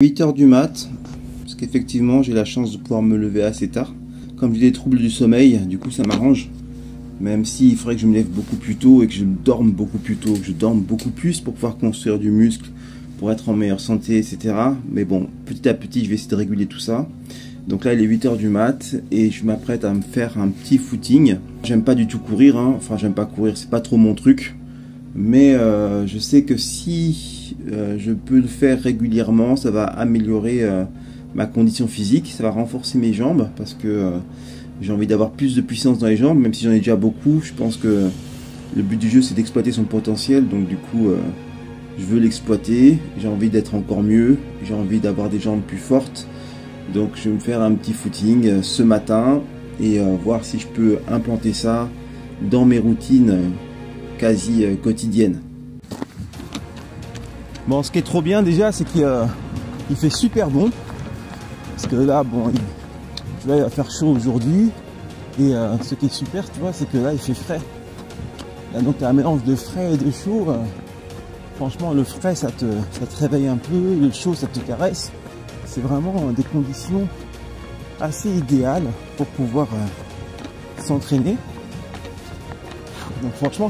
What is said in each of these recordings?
8 h du mat, parce qu'effectivement j'ai la chance de pouvoir me lever assez tard. Comme j'ai des troubles du sommeil, du coup ça m'arrange. Même s'il faudrait que je me lève beaucoup plus tôt et que je dorme beaucoup plus tôt, que je dorme beaucoup plus pour pouvoir construire du muscle, pour être en meilleure santé, etc. Mais bon, petit à petit je vais essayer de réguler tout ça. Donc là il est 8 h du mat et je m'apprête à me faire un petit footing. J'aime pas du tout courir, hein. Enfin j'aime pas courir, c'est pas trop mon truc. Mais je sais que si je peux le faire régulièrement, ça va améliorer ma condition physique, ça va renforcer mes jambes parce que j'ai envie d'avoir plus de puissance dans les jambes, même si j'en ai déjà beaucoup. Je pense que le but du jeu c'est d'exploiter son potentiel, donc du coup je veux l'exploiter, j'ai envie d'être encore mieux, j'ai envie d'avoir des jambes plus fortes. Donc je vais me faire un petit footing ce matin et voir si je peux implanter ça dans mes routines quasi quotidienne. Bon, ce qui est trop bien déjà, c'est qu'il fait super bon. Parce que là, bon, il va faire chaud aujourd'hui. Et ce qui est super, tu vois, c'est que là, il fait frais. Là, donc, tu as un mélange de frais et de chaud. Franchement, le frais, ça te réveille un peu. Le chaud, ça te caresse. C'est vraiment des conditions assez idéales pour pouvoir s'entraîner. Donc franchement,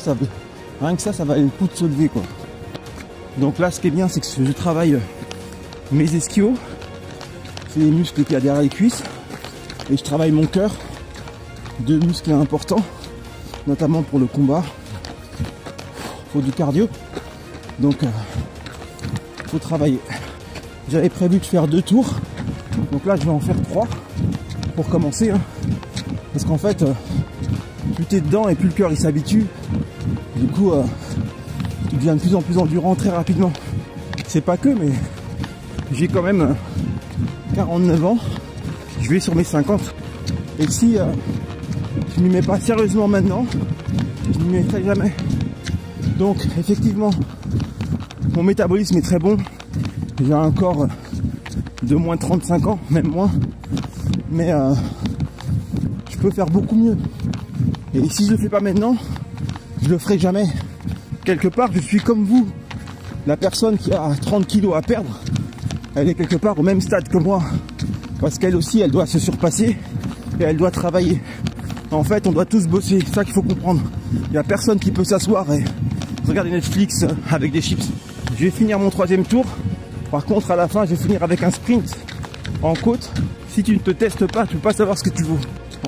rien que ça valait le coup de se lever, quoi. Donc là, ce qui est bien, c'est que je travaille mes ischios, c'est les muscles qu'il y a derrière les cuisses, et je travaille mon cœur, deux muscles importants, notamment pour le combat. Faut du cardio, donc faut travailler. J'avais prévu de faire 2 tours, donc là je vais en faire 3 pour commencer, hein. Parce qu'en fait, plus t'es dedans et plus le cœur il s'habitue. Du coup, tu deviens de plus en plus endurant très rapidement. C'est pas que, mais j'ai quand même 49 ans. Je vais sur mes 50. Et si je m'y mets pas sérieusement maintenant, je m'y mettrai jamais. Donc, effectivement, mon métabolisme est très bon. J'ai un corps de moins de 35 ans, même moins. Mais je peux faire beaucoup mieux. Et si je le fais pas maintenant, je le ferai jamais. Quelque part, je suis comme vous. La personne qui a 30 kilos à perdre, elle est quelque part au même stade que moi. Parce qu'elle aussi, elle doit se surpasser et elle doit travailler. En fait, on doit tous bosser. C'est ça qu'il faut comprendre. Il n'y a personne qui peut s'asseoir et regarder Netflix avec des chips. Je vais finir mon 3e tour. Par contre, à la fin, je vais finir avec un sprint en côte. Si tu ne te testes pas, tu ne peux pas savoir ce que tu vaux.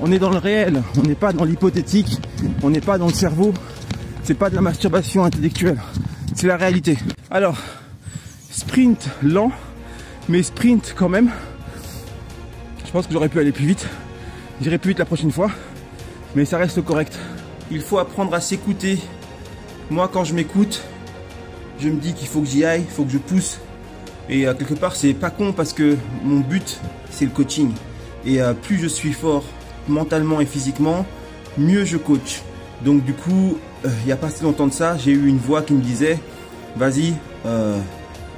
On est dans le réel, on n'est pas dans l'hypothétique, on n'est pas dans le cerveau, c'est pas de la masturbation intellectuelle, c'est la réalité. Alors, sprint lent, mais sprint quand même. Je pense que j'aurais pu aller plus vite, j'irai plus vite la prochaine fois, mais ça reste correct. Il faut apprendre à s'écouter. Moi, quand je m'écoute, je me dis qu'il faut que j'y aille, il faut que je pousse. Et quelque part, c'est pas con parce que mon but, c'est le coaching. Et plus je suis fort mentalement et physiquement, mieux je coach. Donc du coup, il n'y a pas si longtemps de ça, j'ai eu une voix qui me disait vas-y,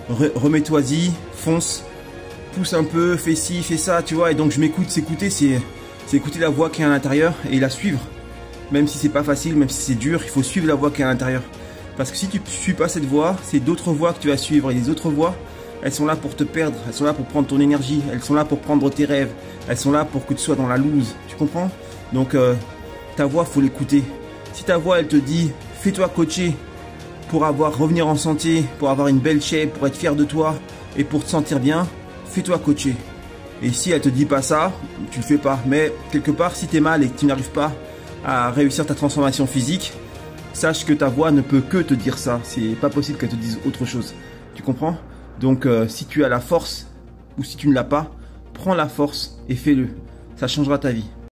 remets-toi-y, fonce, pousse un peu, fais ci, fais ça, tu vois. Et donc je m'écoute, s'écouter, c'est écouter la voix qui est à l'intérieur et la suivre. Même si c'est pas facile, même si c'est dur, il faut suivre la voix qui est à l'intérieur. Parce que si tu ne suis pas cette voix, c'est d'autres voix que tu vas suivre. Et les autres voix, elles sont là pour te perdre, elles sont là pour prendre ton énergie, elles sont là pour prendre tes rêves, elles sont là pour que tu sois dans la loose, tu comprends? Donc ta voix, faut l'écouter. Si ta voix, elle te dit, fais-toi coacher pour revenir en santé, pour avoir une belle shape, pour être fier de toi et pour te sentir bien, fais-toi coacher. Et si elle te dit pas ça, tu le fais pas. Mais quelque part, si tu es mal et que tu n'arrives pas à réussir ta transformation physique, sache que ta voix ne peut que te dire ça. C'est pas possible qu'elle te dise autre chose. Tu comprends? Donc si tu as la force ou si tu ne l'as pas, prends la force et fais-le. Ça changera ta vie.